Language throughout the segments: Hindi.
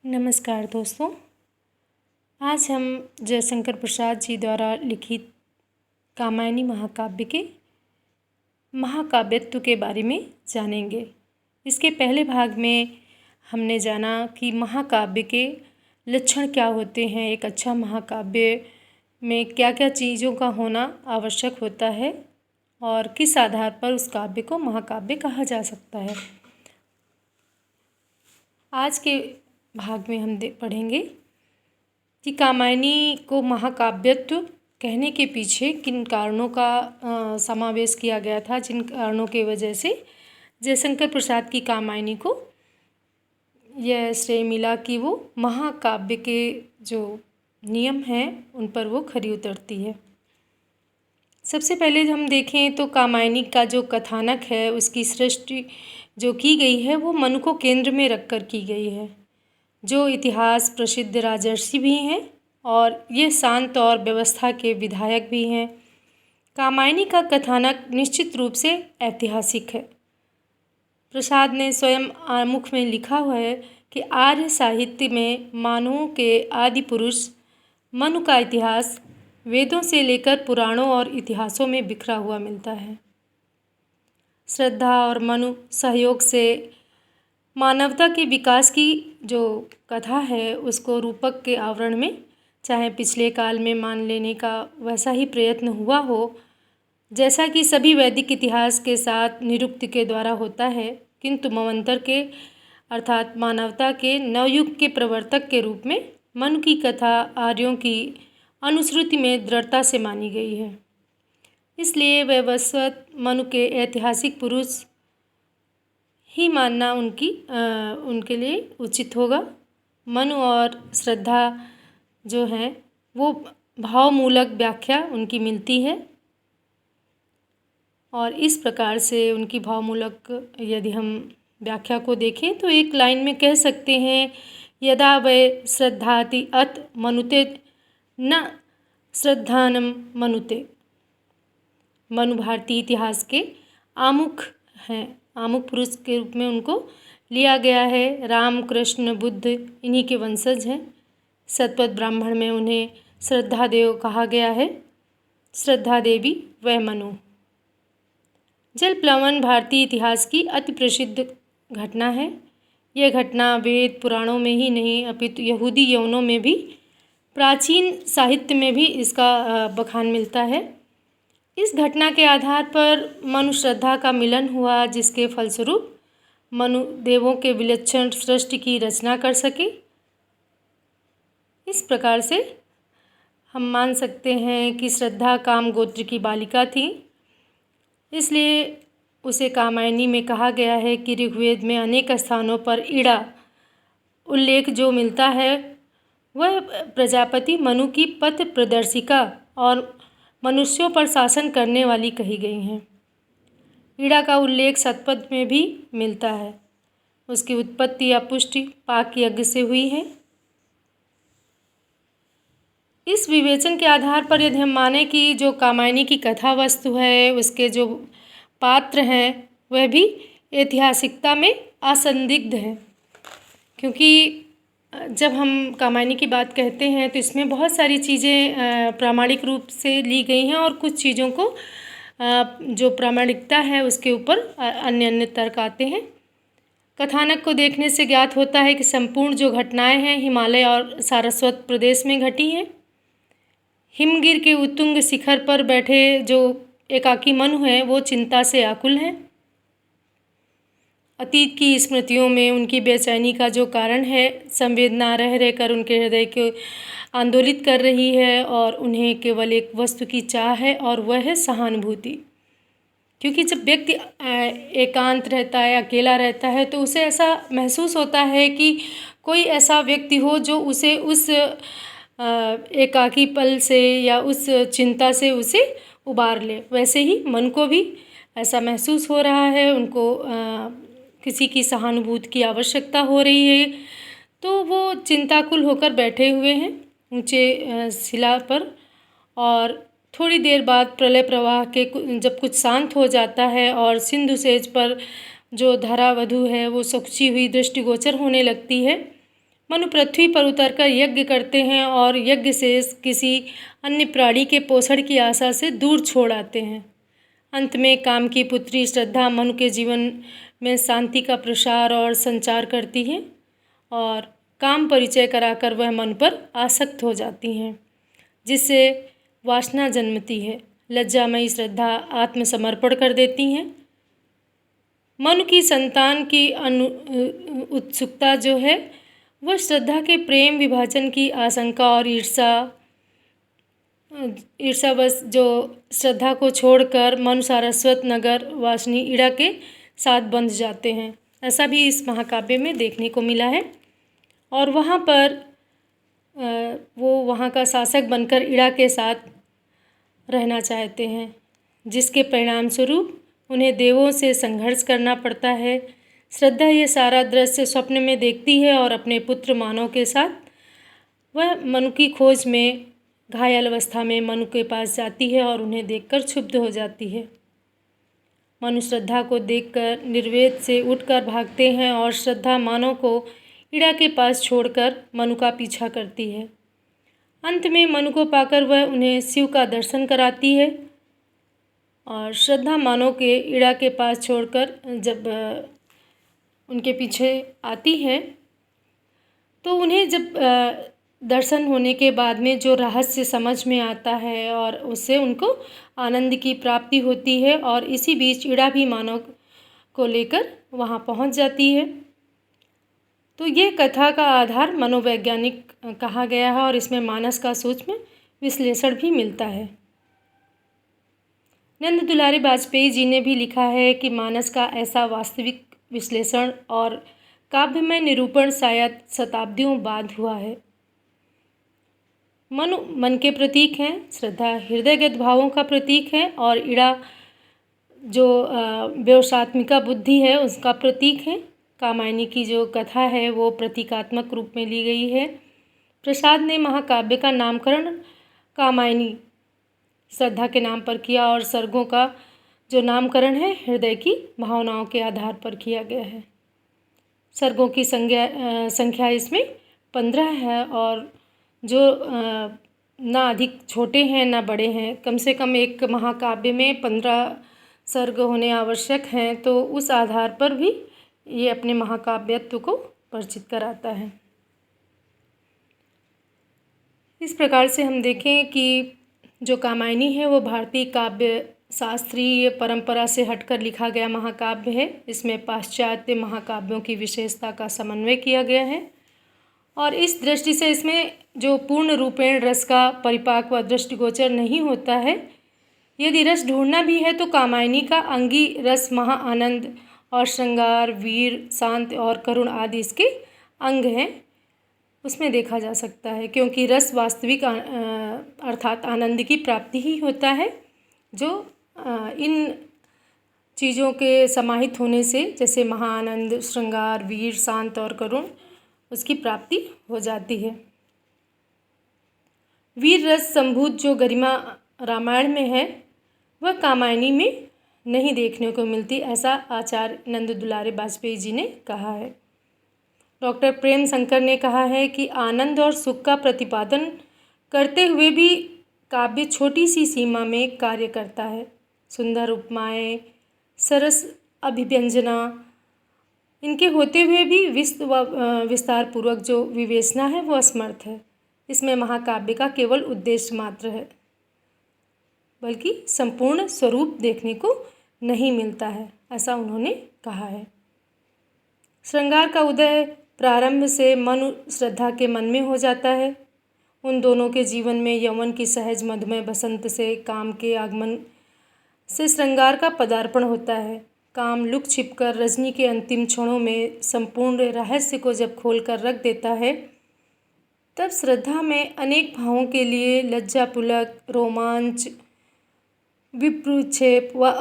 नमस्कार दोस्तों। आज हम जयशंकर प्रसाद जी द्वारा लिखित कामायनी महाकाव्य के महाकाव्यत्व के बारे में जानेंगे। इसके पहले भाग में हमने जाना कि महाकाव्य के लक्षण क्या होते हैं, एक अच्छा महाकाव्य में क्या क्या चीज़ों का होना आवश्यक होता है और किस आधार पर उस काव्य को महाकाव्य कहा जा सकता है। आज के भाग में हम पढ़ेंगे कि कामायनी को महाकाव्यत्व कहने के पीछे किन कारणों का समावेश किया गया था, जिन कारणों की वजह से जयशंकर प्रसाद की कामायनी को यह श्रेय मिला कि वो महाकाव्य के जो नियम हैं उन पर वो खरी उतरती है। सबसे पहले हम देखें तो कामायनी का जो कथानक है उसकी सृष्टि जो की गई है वो मनु को केंद्र में रखकर की गई है, जो इतिहास प्रसिद्ध राजर्षि भी हैं और ये शांत और व्यवस्था के विधायक भी हैं। कामायनी का कथानक निश्चित रूप से ऐतिहासिक है। प्रसाद ने स्वयं आमुख में लिखा हुआ है कि आर्य साहित्य में मानवों के आदि पुरुष मनु का इतिहास वेदों से लेकर पुराणों और इतिहासों में बिखरा हुआ मिलता है। श्रद्धा और मनु सहयोग से मानवता के विकास की जो कथा है उसको रूपक के आवरण में चाहे पिछले काल में मान लेने का वैसा ही प्रयत्न हुआ हो, जैसा कि सभी वैदिक इतिहास के साथ निरुक्ति के द्वारा होता है, किंतु मन्वंतर के अर्थात मानवता के नवयुग के प्रवर्तक के रूप में मनु की कथा आर्यों की अनुश्रुति में दृढ़ता से मानी गई है। इसलिए वैवस्वत मनु के ऐतिहासिक पुरुष ही मानना उनके लिए उचित होगा। मनु और श्रद्धा जो हैं वो भावमूलक व्याख्या उनकी मिलती है और इस प्रकार से उनकी भावमूलक यदि हम व्याख्या को देखें तो एक लाइन में कह सकते हैं, यदा वै श्रद्धाति अत मनुते न श्रद्धानम मनुते। मनु भारतीय इतिहास के आमुख हैं, आमुख पुरुष के रूप में उनको लिया गया है। राम कृष्ण बुद्ध इन्हीं के वंशज हैं। सतपथ ब्राह्मण में उन्हें श्रद्धा देव कहा गया है, श्रद्धा देवी वह मनु। जल प्लवन भारतीय इतिहास की अति प्रसिद्ध घटना है। यह घटना वेद पुराणों में ही नहीं अपितु यहूदी यवनों में भी, प्राचीन साहित्य में भी इसका बखान मिलता है। इस घटना के आधार पर मनु श्रद्धा का मिलन हुआ, जिसके फलस्वरूप मनु देवों के विलक्षण सृष्टि की रचना कर सके। इस प्रकार से हम मान सकते हैं कि श्रद्धा काम गोत्र की बालिका थी, इसलिए उसे कामायनी में कहा गया है कि ऋग्वेद में अनेक स्थानों पर इड़ा उल्लेख जो मिलता है वह प्रजापति मनु की पथ प्रदर्शिका और मनुष्यों पर शासन करने वाली कही गई हैं। इड़ा का उल्लेख सतपथ में भी मिलता है। उसकी उत्पत्ति या पुष्टि पाक यज्ञ से हुई है। इस विवेचन के आधार पर यदि हम माने कि जो कामायनी की कथा वस्तु है उसके जो पात्र हैं वह भी ऐतिहासिकता में असंदिग्ध हैं, क्योंकि जब हम कामायनी की बात कहते हैं तो इसमें बहुत सारी चीज़ें प्रामाणिक रूप से ली गई हैं और कुछ चीज़ों को जो प्रामाणिकता है उसके ऊपर अन्य अन्य तर्क आते हैं। कथानक को देखने से ज्ञात होता है कि संपूर्ण जो घटनाएं हैं हिमालय और सारस्वत प्रदेश में घटी हैं। हिमगिर के उत्तुंग शिखर पर बैठे जो एकाकी मनु हैं वो चिंता से आकुल हैं। अतीत की स्मृतियों में उनकी बेचैनी का जो कारण है संवेदना रह रहकर उनके हृदय को आंदोलित कर रही है और उन्हें केवल एक वस्तु की चाह है और वह है सहानुभूति। क्योंकि जब व्यक्ति एकांत रहता है, अकेला रहता है, तो उसे ऐसा महसूस होता है कि कोई ऐसा व्यक्ति हो जो उसे उस एकाकी पल से या उस चिंता से उसे उबार ले। वैसे ही मन को भी ऐसा महसूस हो रहा है, उनको किसी की सहानुभूति की आवश्यकता हो रही है, तो वो चिंताकुल होकर बैठे हुए हैं ऊंचे शिला पर। और थोड़ी देर बाद प्रलय प्रवाह के जब कुछ शांत हो जाता है और सिंधु सेज पर जो धरावधु है वो सूखी हुई दृष्टिगोचर होने लगती है, मनु पृथ्वी पर उतरकर यज्ञ करते हैं और यज्ञ से किसी अन्य प्राणी के पोषण की आशा से दूर छोड़ आते हैं। अंत में काम की पुत्री श्रद्धा मनु के जीवन में शांति का प्रसार और संचार करती है और काम परिचय कराकर वह मनु पर आसक्त हो जाती हैं, जिससे वासना जन्मती है। लज्जामयी श्रद्धा आत्मसमर्पण कर देती हैं। मनु की संतान की उत्सुकता जो है वह श्रद्धा के प्रेम विभाजन की आशंका और ईर्षावश जो श्रद्धा को छोड़कर मनु सारस्वत नगर वासनी इड़ा के साथ बंध जाते हैं। ऐसा भी इस महाकाव्य में देखने को मिला है और वहाँ पर वो वहाँ का शासक बनकर इड़ा के साथ रहना चाहते हैं, जिसके परिणाम स्वरूप उन्हें देवों से संघर्ष करना पड़ता है। श्रद्धा ये सारा दृश्य स्वप्न में देखती है और अपने पुत्र मानव के साथ वह मनु की खोज में घायल अवस्था में मनु के पास जाती है और उन्हें देखकर क्षुब्ध हो जाती है। मनु श्रद्धा को देखकर निर्वेद से उठकर भागते हैं और श्रद्धा मानव को इड़ा के पास छोड़कर मनु का पीछा करती है। अंत में मनु को पाकर वह उन्हें शिव का दर्शन कराती है और श्रद्धा मानव के इड़ा के पास छोड़कर जब उनके पीछे आती है तो उन्हें जब दर्शन होने के बाद में जो रहस्य समझ में आता है और उससे उनको आनंद की प्राप्ति होती है और इसी बीच इड़ा भी मानव को लेकर वहाँ पहुँच जाती है। तो ये कथा का आधार मनोवैज्ञानिक कहा गया है और इसमें मानस का सूक्ष्म विश्लेषण भी मिलता है। नंद दुलारे बाजपेयी जी ने भी लिखा है कि मानस का ऐसा वास्तविक विश्लेषण और काव्यमय निरूपण शायद शताब्दियों बाद हुआ है। मनु मन के प्रतीक हैं, श्रद्धा हृदयगत भावों का प्रतीक है और इड़ा जो व्यवसात्मिका बुद्धि है उसका प्रतीक है। कामायनी की जो कथा है वो प्रतीकात्मक रूप में ली गई है। प्रसाद ने महाकाव्य का नामकरण कामायनी श्रद्धा के नाम पर किया और सर्गों का जो नामकरण है हृदय की भावनाओं के आधार पर किया गया है। सर्गों की संख्या इसमें 15 है और जो ना अधिक छोटे हैं ना बड़े हैं, कम से कम एक महाकाव्य में 15 सर्ग होने आवश्यक हैं, तो उस आधार पर भी ये अपने महाकाव्यत्व को परिचित कराता है। इस प्रकार से हम देखें कि जो कामायनी है वो भारतीय काव्य शास्त्रीय परंपरा से हटकर लिखा गया महाकाव्य है। इसमें पाश्चात्य महाकाव्यों की विशेषता का समन्वय किया गया है और इस दृष्टि से इसमें जो पूर्ण रूपेण रस का परिपाक व दृष्टिगोचर नहीं होता है। यदि रस ढूंढना भी है तो कामायनी का अंगी रस महा आनंद और श्रृंगार, वीर, शांत और करुण आदि इसके अंग हैं, उसमें देखा जा सकता है, क्योंकि रस वास्तविक अर्थात आनंद की प्राप्ति ही होता है जो इन चीज़ों के समाहित होने से, जैसे महाआनंद, श्रृंगार, वीर, शांत और करुण, उसकी प्राप्ति हो जाती है। वीर रस संभूत जो गरिमा रामायण में है वह कामायनी में नहीं देखने को मिलती, ऐसा आचार्य नंद दुलारे बाजपेयी जी ने कहा है। डॉक्टर प्रेम शंकर ने कहा है कि आनंद और सुख का प्रतिपादन करते हुए भी काव्य छोटी सी सीमा में कार्य करता है। सुंदर उपमाएँ, सरस अभिव्यंजना, इनके होते हुए भी विस्तार पूर्वक जो विवेचना है वो असमर्थ है। इसमें महाकाव्य का केवल उद्देश्य मात्र है, बल्कि संपूर्ण स्वरूप देखने को नहीं मिलता है, ऐसा उन्होंने कहा है। श्रृंगार का उदय प्रारंभ से मनु श्रद्धा के मन में हो जाता है। उन दोनों के जीवन में यौवन की सहज मधुमय बसंत से काम के आगमन से श्रृंगार का पदार्पण होता है। काम लुक छिपकर रजनी के अंतिम क्षणों में संपूर्ण रहस्य को जब खोल कर रख देता है, तब श्रद्धा में अनेक भावों के लिए लज्जा, पुलक, रोमांच, विप्रक्षेप व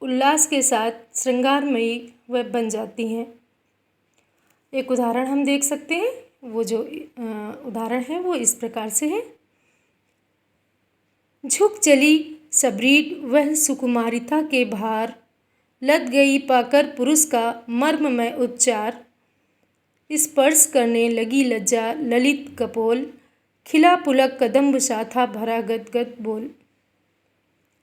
उल्लास के साथ श्रृंगारमयी वह बन जाती हैं। एक उदाहरण हम देख सकते हैं। वो जो उदाहरण है वो इस प्रकार से है। झुक चली सबरीड वह सुकुमारिता के भार, लद गई पाकर पुरुष का मर्ममय उपचार, स्पर्श करने लगी लज्जा ललित कपोल, खिला पुलक कदम्ब शाखा भरा गदगद बोल।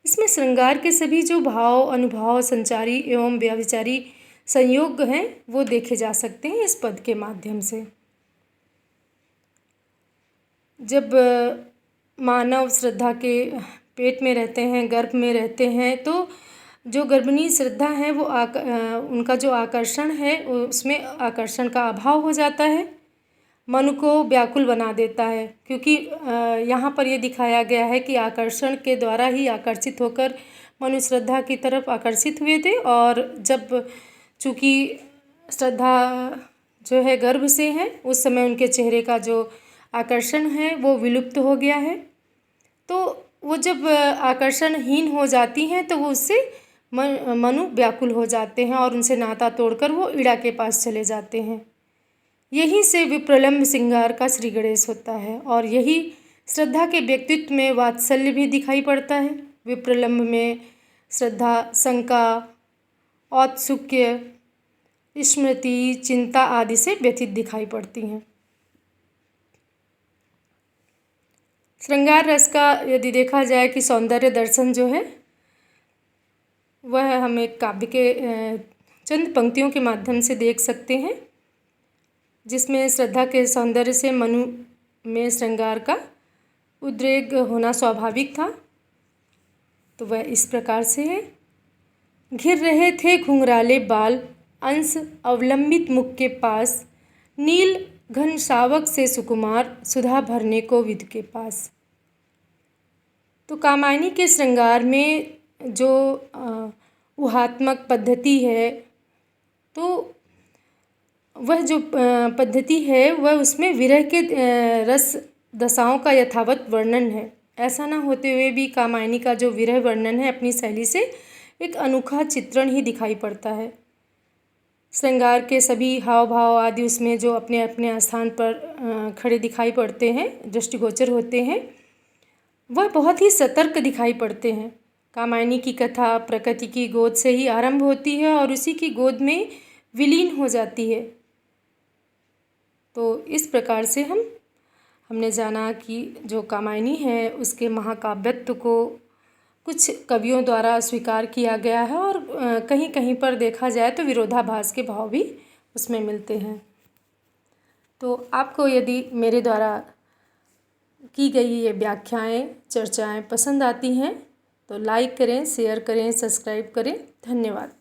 इसमें श्रृंगार के सभी जो भाव अनुभाव संचारी एवं व्यभिचारी संयोग हैं वो देखे जा सकते हैं इस पद के माध्यम से। जब मानव श्रद्धा के पेट में रहते हैं, गर्भ में रहते हैं, तो जो गर्भिणी श्रद्धा है वो उनका जो आकर्षण है उसमें आकर्षण का अभाव हो जाता है, मन को व्याकुल बना देता है। क्योंकि यहाँ पर ये दिखाया गया है कि आकर्षण के द्वारा ही आकर्षित होकर मनु श्रद्धा की तरफ आकर्षित हुए थे, और जब चूँकि श्रद्धा जो है गर्भ से है उस समय उनके चेहरे का जो आकर्षण है वो विलुप्त हो गया है। तो वो जब आकर्षणहीन हो जाती हैं तो वो उससे मनु व्याकुल हो जाते हैं और उनसे नाता तोड़कर वो इड़ा के पास चले जाते हैं। यहीं से विप्रलम्ब श्रृंगार का श्री गणेश होता है, और यही श्रद्धा के व्यक्तित्व में वात्सल्य भी दिखाई पड़ता है। विप्रलम्ब में श्रद्धा शंका, औत्सुक्य, स्मृति, चिंता आदि से व्यथित दिखाई पड़ती हैं। श्रृंगार रस का यदि देखा जाए कि सौंदर्य दर्शन जो है वह हम एक काव्य के चंद पंक्तियों के माध्यम से देख सकते हैं, जिसमें श्रद्धा के सौंदर्य से मनु में श्रृंगार का उद्रेक होना स्वाभाविक था। तो वह इस प्रकार से है। घिर रहे थे घुंघराले बाल, अंश अवलंबित मुख के पास, नील घन शावक से सुकुमार, सुधा भरने को विध के पास। तो कामायनी के श्रृंगार में जो ऊहात्मक पद्धति है, तो वह जो पद्धति है वह उसमें विरह के रस दशाओं का यथावत वर्णन है। ऐसा ना होते हुए भी कामायनी का जो विरह वर्णन है अपनी शैली से एक अनोखा चित्रण ही दिखाई पड़ता है। श्रृंगार के सभी हाव भाव आदि उसमें जो अपने अपने स्थान पर खड़े दिखाई पड़ते हैं, दृष्टिगोचर होते हैं, वह बहुत ही सतर्क दिखाई पड़ते हैं। कामायनी की कथा प्रकृति की गोद से ही आरंभ होती है और उसी की गोद में विलीन हो जाती है। तो इस प्रकार से हमने जाना कि जो कामायनी है उसके महाकाव्यत्व को कुछ कवियों द्वारा स्वीकार किया गया है, और कहीं कहीं पर देखा जाए तो विरोधाभास के भाव भी उसमें मिलते हैं। तो आपको यदि मेरे द्वारा की गई ये व्याख्याएं, चर्चाएं पसंद आती हैं तो लाइक करें, शेयर करें, सब्सक्राइब करें। धन्यवाद।